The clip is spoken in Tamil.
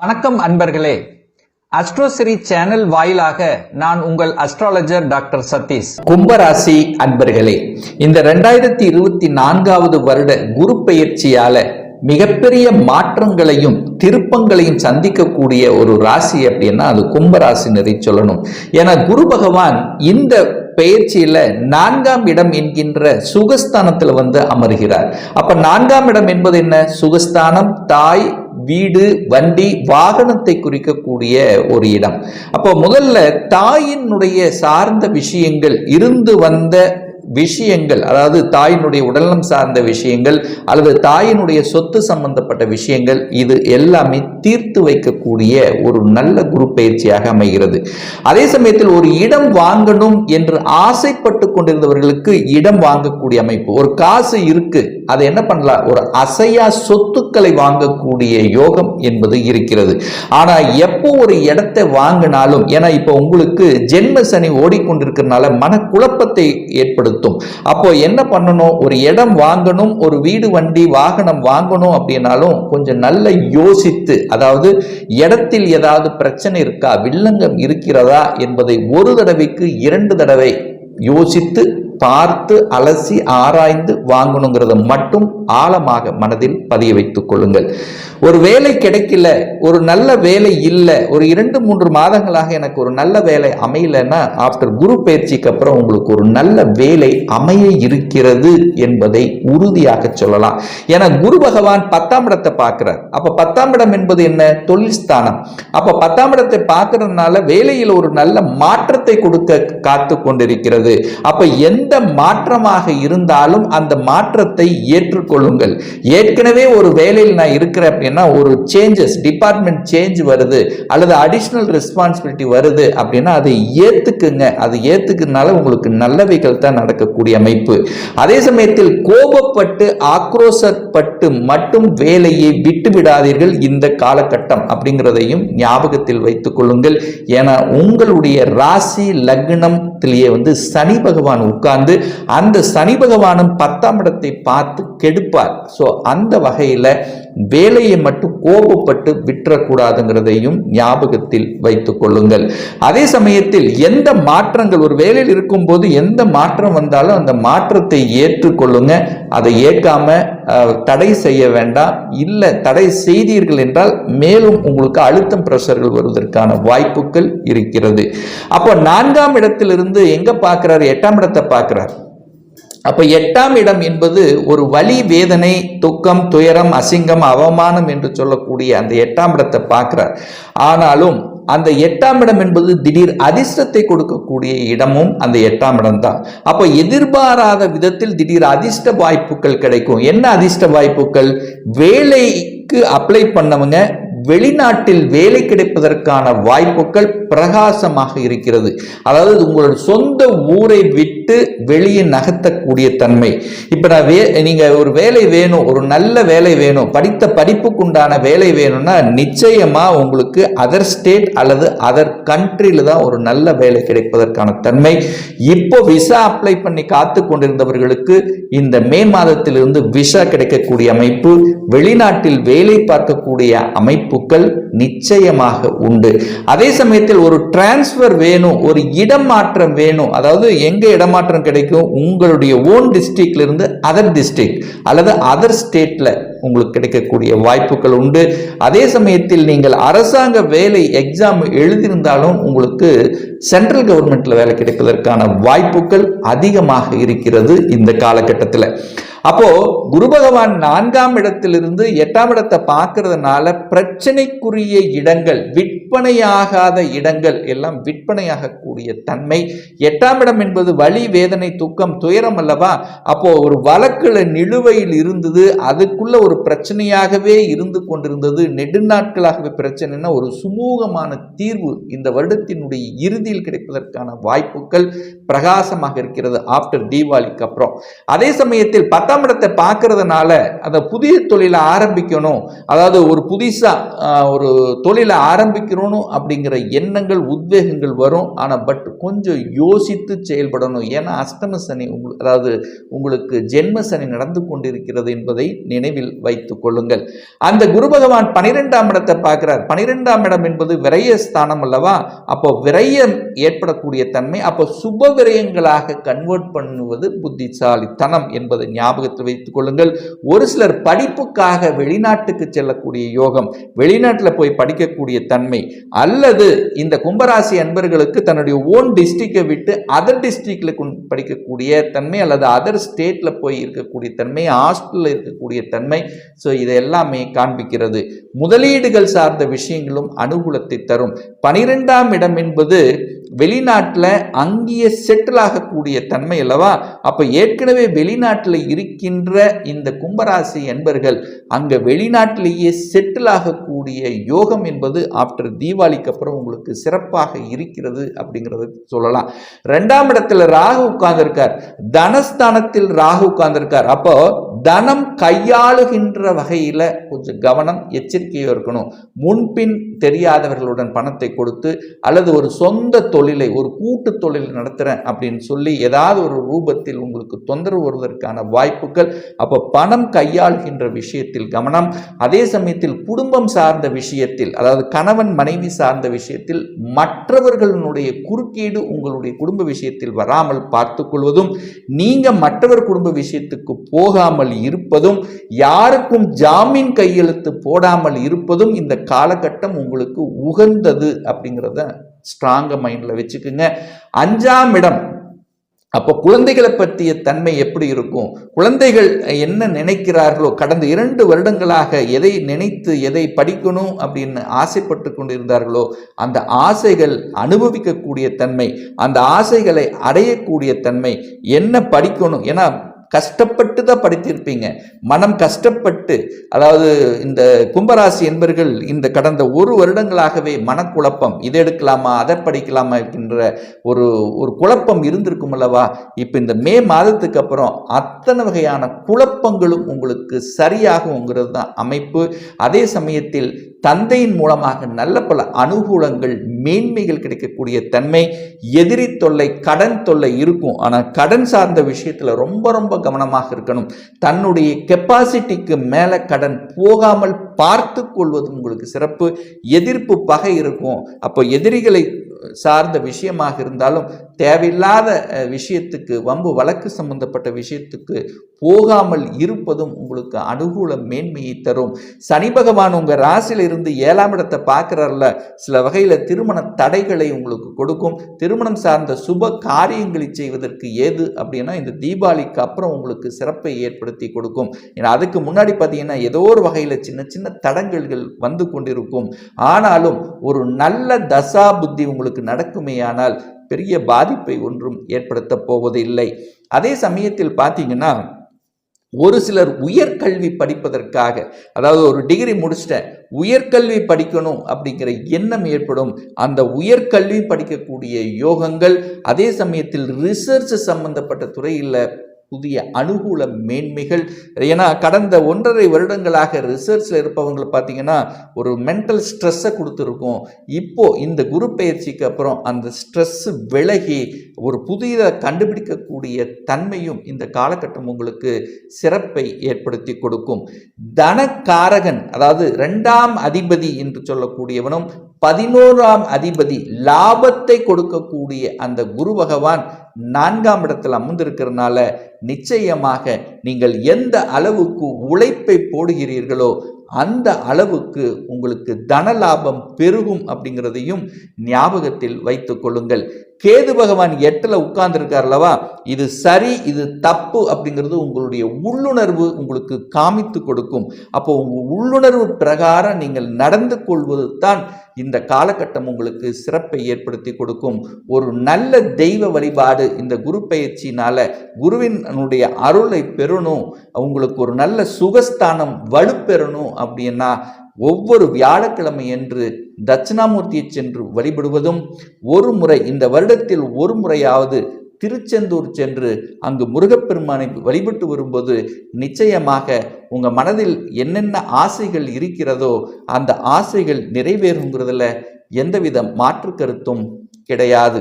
வணக்கம் அன்பர்களே. அஸ்ட்ரோசிரி சேனல் வாயிலாக நான் உங்கள் அஸ்ட்ராலஜர் டாக்டர் சதீஷ். கும்பராசி அன்பர்களே, இந்த 2024வது வருட குரு பெயர்ச்சியால மிகப்பெரிய மாற்றங்களையும் திருப்பங்களையும் சந்திக்கக்கூடிய ஒரு ராசி அப்படின்னா அது கும்பராசினரை சொல்லணும். ஏன்னா குரு பகவான் இந்த பெயர்ச்சியில 4ஆம் இடம் என்கின்ற சுகஸ்தானத்துல அமர்கிறார். அப்ப 4ஆம் இடம் என்பது என்ன? சுகஸ்தானம், தாய், வீடு, வண்டி, வாகனத்தை குறிக்கக்கூடிய ஒரு இடம். அப்போ முதல்ல தாயினுடைய சார்ந்த விஷயங்கள் இருந்து வந்த விஷயங்கள், அதாவது தாயினுடைய உடல்நலம் சார்ந்த விஷயங்கள் அல்லது தாயினுடைய சொத்து சம்பந்தப்பட்ட விஷயங்கள், இது எல்லாமே தீர்த்து வைக்கக்கூடிய ஒரு நல்ல குரு பயிற்சியாக அமைகிறது. அதே சமயத்தில் ஒரு இடம் வாங்கணும் என்று ஆசைப்பட்டு கொண்டிருந்தவர்களுக்கு இடம் வாங்கக்கூடிய அமைப்பு, ஒரு காசு இருக்கு, அதை என்ன பண்ணலாம், ஒரு அசையா சொத்துக்களை வாங்கக்கூடிய யோகம் என்பது இருக்கிறது. ஆனா எப்போ ஒரு இடத்தை வாங்கினாலும், ஏன்னா இப்ப உங்களுக்கு ஜென்ம சனி ஓடிக்கொண்டிருக்கிறதுனால மனக்குழப்பத்தை ஏற்படுத்தும். அப்போ என்ன பண்ணணும், ஒரு இடம் வாங்கணும், ஒரு வீடு, வண்டி, வாகனம் வாங்கணும் அப்படின்னாலும் கொஞ்சம் நல்ல யோசித்து, அதாவது இடத்தில் ஏதாவது பிரச்சனை இருக்கா, வில்லங்கம் இருக்கிறதா என்பதை ஒரு தடவைக்கு 2 தடவை யோசித்து பார்த்து அலசி ஆராய்ந்து வாங்கணுங்கிறத மட்டும் ஆழமாக மனதில் பதிய வைத்துக் கொள்ளுங்கள். ஒரு வேலை கிடைக்கல, ஒரு நல்ல வேலை இல்லை, ஒரு 2-3 மாதங்களாக எனக்கு ஒரு நல்ல வேலை அமையலன்னா ஆஃப்டர் குரு பயிற்சிக்கு அப்புறம் உங்களுக்கு ஒரு நல்ல வேலை அமைய இருக்கிறது என்பதை உறுதியாக சொல்லலாம். ஏன்னா குரு பகவான் 10ஆம் இடத்தை பார்க்கிறார். அப்ப 10ஆம் இடம் என்பது என்ன? தொழில் ஸ்தானம். அப்ப 10ஆம் இடத்தை பார்க்கறதுனால வேலையில் ஒரு நல்ல மாற்றத்தை கொடுக்க காத்து கொண்டிருக்கிறது. அப்ப எந்த மாற்றமாக இருந்தாலும் அந்த மாற்றத்தை ஏற்றுக்கொள்ளுங்கள். ஏற்கனவே ஒரு வேலையில் நான் இருக்கிறேன் அப்படின்னா ஒரு சேஞ்சஸ், டிபார்ட்மெண்ட் சேஞ்ச் வருது அல்லது அடிஷனல் ரெஸ்பான்சிபிலிட்டி வருது அப்படின்னா அதை ஏத்துக்குங்க. அது ஏத்துக்கிறதுனால உங்களுக்கு நல்லவைகள் தான் நடக்கக்கூடிய அமைப்பு. அதே சமயத்தில் கோபப்பட்டு ஆக்ரோஷப்பட்டு மட்டும் வேலையை விட்டு விடாதீர்கள் இந்த காலகட்டம் அப்படிங்கிறதையும் ஞாபகத்தில் வைத்துக் கொள்ளுங்கள். ஏன்னா உங்களுடைய ராசி லக்னத்திலேயே சனி பகவான் உட்கார்ந்து அந்த சனி பகவானும் 10ஆம் இடத்தை பார்த்து கெடுப்பார். சோ அந்த வகையில வேலையை மட்டும் கோபப்பட்டு விட்டுறக்கூடாதுங்கிறதையும் ஞாபகத்தில் வைத்துக் கொள்ளுங்கள். அதே சமயத்தில் எந்த மாற்றங்கள், ஒரு வேலையில் இருக்கும் போது எந்த மாற்றம் வந்தாலும் அந்த மாற்றத்தை ஏற்றுக்கொள்ளுங்க. அதை ஏற்காம தடை செய்ய வேண்டாம். இல்ல தடை செய்தீர்கள் என்றால் மேலும் உங்களுக்கு அழுத்தம் பிரஷர்கள் வருவதற்கான வாய்ப்புகள் இருக்கிறது. அப்போ 4ஆம் இடத்திலிருந்து எங்க பார்க்கிறார்? 8ஆம் இடத்தை பார்க்கிறார். அப்ப 8ஆம் இடம் என்பது ஒரு வலி, வேதனை, துக்கம், துயரம், அசிங்கம், அவமானம் என்று சொல்லக்கூடிய அந்த 8ஆம் இடத்தை பார்க்கிறார். ஆனாலும் அந்த 8ஆம் இடம் என்பது திடீர் அதிர்ஷ்டத்தை கொடுக்கக்கூடிய இடமும் அந்த 8ஆம் இடம் தான். அப்ப எதிர்பாராத விதத்தில் திடீர் அதிர்ஷ்ட வாய்ப்புகள் கிடைக்கும். என்ன அதிர்ஷ்ட வாய்ப்புகள்? வேலைக்கு அப்ளை பண்ணவங்க வெளிநாட்டில் வேலை கிடைப்பதற்கான வாய்ப்புகள் பிரகாசமாக இருக்கிறது. அதாவது உங்களுடைய சொந்த ஊரை விட்டு வெளியே நகர்த்தக்கூடிய தன்மை. இப்ப நீங்க ஒரு வேலை வேணும், ஒரு நல்ல வேலை வேணும், படித்த படிப்புக்குண்டான வேலை வேணும்னா நிச்சயமா உங்களுக்கு அதர் ஸ்டேட் அல்லது அதர் கண்ட்ரியில தான் ஒரு நல்ல வேலை கிடைப்பதற்கான தன்மை. இப்போ விசா அப்ளை பண்ணி காத்து கொண்டிருந்தவர்களுக்கு இந்த மே மாதத்திலிருந்து விசா கிடைக்கக்கூடிய அமைப்பு, வெளிநாட்டில் வேலை பார்க்கக்கூடிய அமைப்புகள் நிச்சயமாக உண்டு. அதே சமயத்தில் ஒரு டிரான்ஸ்பர் வேணும், ஒரு இடமாற்றம் வேணும். அதாவது எங்க இடமாற்றம் கிடைக்கும்? உங்களுடைய ஓன் டிஸ்ட்ரிக்ட்ல இருந்து அதர் டிஸ்ட்ரிக்ட் அல்லது அதர் ஸ்டேட்ல உங்களுக்கு கிடைக்கக்கூடிய வாய்ப்புகள் உண்டு. அதே சமயத்தில் நீங்கள் அரசாங்க வேலை எக்ஸாம் எழுதியிருந்தாலும் உங்களுக்கு சென்ட்ரல் கவர்மெண்ட்ல வேலை கிடைப்பதற்கான வாய்ப்புகள் அதிகமாக இருக்கிறது இந்த காலகட்டத்தில். அப்போ குரு பகவான் 4ஆம் இடத்திலிருந்து 8ஆம் இடத்தை பார்க்கறதுனால பிரச்சனைக்குரிய இடங்கள், விற்பனையாகாத இடங்கள் எல்லாம் விற்பனையாகக்கூடிய தன்மை. 8ஆம் இடம் என்பது வலி, வேதனை, துக்கம், துயரம் அல்லவா? அப்போ ஒரு வழக்குல நிலுவையில் இருந்தது, அதுக்குள்ள ஒரு பிரச்சனையாகவே இருந்து கொண்டிருந்தது, நெடுநாட்களாகவே பிரச்சனைனா ஒரு சுமூகமான தீர்வு இந்த வருடத்தினுடைய இறுதியில் கிடைப்பதற்கான வாய்ப்புகள் பிரகாசமாக இருக்கிறது ஆஃப்டர் தீபாவளிக்கு அப்புறம். அதே சமயத்தில் 10ஆம் 7ஆம் இடத்தை பார்க்கறதுனால அதை புதிய தொழிலை ஆரம்பிக்கணும், அதாவது ஒரு புதுசா ஒரு தொழிலை ஆரம்பிக்கணும் அப்படிங்கிற எண்ணங்கள் உத்வேகங்கள் வரும். ஆனால் கொஞ்சம் யோசித்து செயல்படணும். ஏன்னா அஷ்டம சனி அதாவது உங்களுக்கு ஜென்ம சனி நடந்து கொண்டிருக்கிறது என்பதை நினைவில் வைத்துக் கொள்ளுங்கள். அந்த குரு பகவான் 12ஆம் இடத்தை பார்க்கிறார். 12ஆம் இடம் என்பது விரய ஸ்தானம் அல்லவா? அப்போ விரயம் ஏற்படக்கூடிய தன்மை, அப்போ சுப விரயங்களாக கன்வெர்ட் பண்ணுவது புத்திசாலித்தனம் என்பதை ஞாபகத்தில் வைத்துக் கொள்ளுங்கள். ஒரு சிலர் படிப்புக்காக வெளிநாட்டுக்கு செல்லக்கூடிய யோகம், வெளிநாட்டில் போய் படிக்கக்கூடிய தன்மை, அல்லது இந்த கும்பராசி அன்பர்களுக்கு தன்னுடைய ஓன் டிஸ்ட்ரிக்டை விட்டு அதர் டிஸ்ட்ரிக்ட்ல படிக்கக்கூடிய தன்மை, அல்லது அதர் ஸ்டேட்ல போய் இருக்கக்கூடிய தன்மை, ஹாஸ்டல்ல இருக்கக்கூடிய தன்மை. ஸோ இதை எல்லாமே காண்பிக்கிறது. முதலீடுகள் சார்ந்த விஷயங்களும் அனுகூலத்தை தரும். 12ஆம் இடம் என்பது வெளிநாட்டில் அங்கேயே செட்டில் ஆகக்கூடிய தன்மை அல்லவா? அப்ப ஏற்கனவே வெளிநாட்டில் இருக்கின்ற இந்த கும்பராசி என்பர்கள் அங்க வெளிநாட்டிலேயே செட்டில் ஆகக்கூடிய யோகம் என்பது ஆஃப்டர் தீபாவளிக்கு அப்புறம் உங்களுக்கு சிறப்பாக இருக்கிறது அப்படிங்கிறத சொல்லலாம். 2ஆம் இடத்துல ராகு உட்கார்ந்திருக்கார், தனஸ்தானத்தில் ராகு உட்கார்ந்திருக்கார். அப்போ தனம் கையாளுகின்ற வகையில கொஞ்சம் கவனம், எச்சரிக்கையாக இருக்கணும். முன்பின் தெரியாதவர்களுடன் பணத்தை கொடுத்து அல்லது ஒரு சொந்த தொழிலை, ஒரு கூட்டு தொழில் நடத்துறேன் அப்படின்னு சொல்லி ஏதாவது ஒரு ரூபத்தில் உங்களுக்கு தொந்தரவு வருவதற்கான வாய்ப்புகள். அப்போ பணம் கையாளுகின்ற விஷயத்தில் கவனம். அதே சமயத்தில் குடும்பம் சார்ந்த விஷயத்தில், அதாவது கணவன் மனைவி சார்ந்த விஷயத்தில் மற்றவர்களுடைய குறுக்கீடு உங்களுடைய குடும்ப விஷயத்தில் வராமல் பார்த்துக் கொள்வதும், நீங்க மற்றவர் குடும்ப விஷயத்துக்கு போகாமல் இருப்பதும், யாருக்கும் ஜாமீன் கையெழுத்து போடாமல் இருப்பதும் இந்த காலகட்டம் உங்களுக்கு உகந்தது அப்படிங்கிறத ஸ்ட்ராங்கா மைண்ட்ல வச்சுக்குங்க. 5ஆம் இடம், அப்போ குழந்தைகளை பற்றிய தன்மை எப்படி இருக்கும், குழந்தைகள் என்ன நினைக்கிறார்களோ, கடந்த 2 வருடங்களாக எதை நினைத்து எதை படிக்கணும் அப்படின்னு ஆசைப்பட்டு கொண்டிருந்தார்களோ அந்த ஆசைகள் அனுபவிக்கக்கூடிய தன்மை, அந்த ஆசைகளை அடையக்கூடிய தன்மை, என்ன படிக்கணும், ஏன்னா கஷ்டப்பட்டு தான் படித்திருப்பீங்க, மனம் கஷ்டப்பட்டு. அதாவது இந்த கும்பராசி என்பர்கள் இந்த கடந்த 1 வருடங்களாகவே மனக்குழப்பம், இதை எடுக்கலாமா அதை படிக்கலாமா என்கின்ற ஒரு குழப்பம் இருந்திருக்கும் அல்லவா? இப்போ இந்த மே மாதத்துக்கு அப்புறம் அத்தனை வகையான குழப்பங்களும் உங்களுக்கு சரியாகுங்கிறது தான் அமைப்பு. அதே சமயத்தில் தந்தையின் மூலமாக நல்ல பல அனுகூலங்கள், மேன்மைகள் கிடைக்கக்கூடிய தன்மை. எதிரி தொல்லை, கடன் தொல்லை இருக்கும், ஆனால் கடன் சார்ந்த விஷயத்துல ரொம்ப கவனமாக இருக்கணும். தன்னுடைய கெப்பாசிட்டிக்கு மேல கடன் போகாமல் பார்த்து கொள்வது உங்களுக்கு சிறப்பு. எதிர்ப்பு பகை இருக்கும். அப்போ எதிரிகளை சார்ந்த விஷயமாக இருந்தாலும் தேவையில்லாத விஷயத்துக்கு, வம்பு வழக்கு சம்பந்தப்பட்ட விஷயத்துக்கு போகாமல் இருப்பதும் உங்களுக்கு அனுகூல மேன்மையை தரும். சனி பகவான் உங்க ராசியில இருந்து 7ஆம் இடத்தை பார்க்கிறார்ல, சில வகையில திருமண தடைகளை உங்களுக்கு கொடுக்கும். திருமணம் சார்ந்த சுப காரியங்களை செய்வதற்கு ஏது அப்படின்னா இந்த தீபாவளிக்கு அப்புறம் உங்களுக்கு சிறப்பை ஏற்படுத்தி கொடுக்கும். ஏன்னா அதுக்கு முன்னாடி பார்த்தீங்கன்னா ஏதோ ஒரு வகையில சின்ன தடங்கல்கள் வந்து கொண்டிருக்கும். ஆனாலும் ஒரு நல்ல தசா புத்தி உங்களுக்கு நடக்குமேயானால் பெரிய பாதிப்பை ஒன்றும் ஏற்படுத்த போவது இல்லை. அதே சமயத்தில் பார்த்தீங்கன்னா ஒரு சிலர் உயர்கல்வி படிப்பதற்காக, அதாவது ஒரு டிகிரி முடிச்சிட்டேன் உயர்கல்வி படிக்கணும் அப்படிங்கிற எண்ணம் ஏற்படும். அந்த உயர்கல்வி படிக்கக்கூடிய யோகங்கள், அதே சமயத்தில் ரிசர்ச் சம்பந்தப்பட்ட துறையில் புதிய அனுகூல மேன்மைகள். ஏன்னா கடந்த 1.5 வருடங்களாக ரிசர்ச்சில் இருப்பவங்களை பார்த்தீங்கன்னா ஒரு மென்டல் ஸ்ட்ரெஸ்ஸை கொடுத்துருக்கும். இப்போ இந்த குரு பயிற்சிக்கு அப்புறம் அந்த ஸ்ட்ரெஸ் விலகி ஒரு புதிய கண்டுபிடிக்கக்கூடிய தன்மையும் இந்த காலகட்டம் உங்களுக்கு சிறப்பை ஏற்படுத்தி கொடுக்கும். தனக்காரகன், அதாவது 2ஆம் அதிபதி என்று சொல்லக்கூடியவனும் 11ஆம் அதிபதி, லாபத்தை கொடுக்கக்கூடிய அந்த குரு பகவான் 4ஆம் இடத்தில் அமர்ந்திருக்கிறதுனால நிச்சயமாக நீங்கள் எந்த அளவுக்கு உழைப்பை போடுகிறீர்களோ அந்த அளவுக்கு உங்களுக்கு தன லாபம் பெருகும் அப்படிங்கிறதையும் ஞாபகத்தில் வைத்துக் கொள்ளுங்கள். கேது பகவான் 8ல் உட்கார்ந்துருக்கார் அல்லவா, இது சரி இது தப்பு அப்படிங்கிறது உங்களுடைய உள்ளுணர்வு உங்களுக்கு காமித்து கொடுக்கும். அப்போ உங்க உள்ளுணர்வு பிரகாரம் நீங்கள் நடந்து கொள்வது தான் இந்த காலகட்டம் உங்களுக்கு சிறப்பை ஏற்படுத்தி கொடுக்கும். ஒரு நல்ல தெய்வ வழிபாடு இந்த குரு பயிற்சினால குருவினுடைய அருளை பெறணும், உங்களுக்கு ஒரு நல்ல சுகஸ்தானம் வலுப்பெறணும் அப்படின்னா ஒவ்வொரு வியாழக்கிழமை என்று தட்சிணாமூர்த்தியை சென்று வழிபடுவதும், ஒரு முறை இந்த வருடத்தில் ஒரு முறையாவது திருச்செந்தூர் சென்று அங்கு முருகப்பெருமானை வழிபட்டு வரும்போது நிச்சயமாக உங்க மனதில் என்னென்ன ஆசைகள் இருக்கிறதோ அந்த ஆசைகள் நிறைவேறுங்கிறதுல எந்தவித மாற்று கருத்தும் கிடையாது.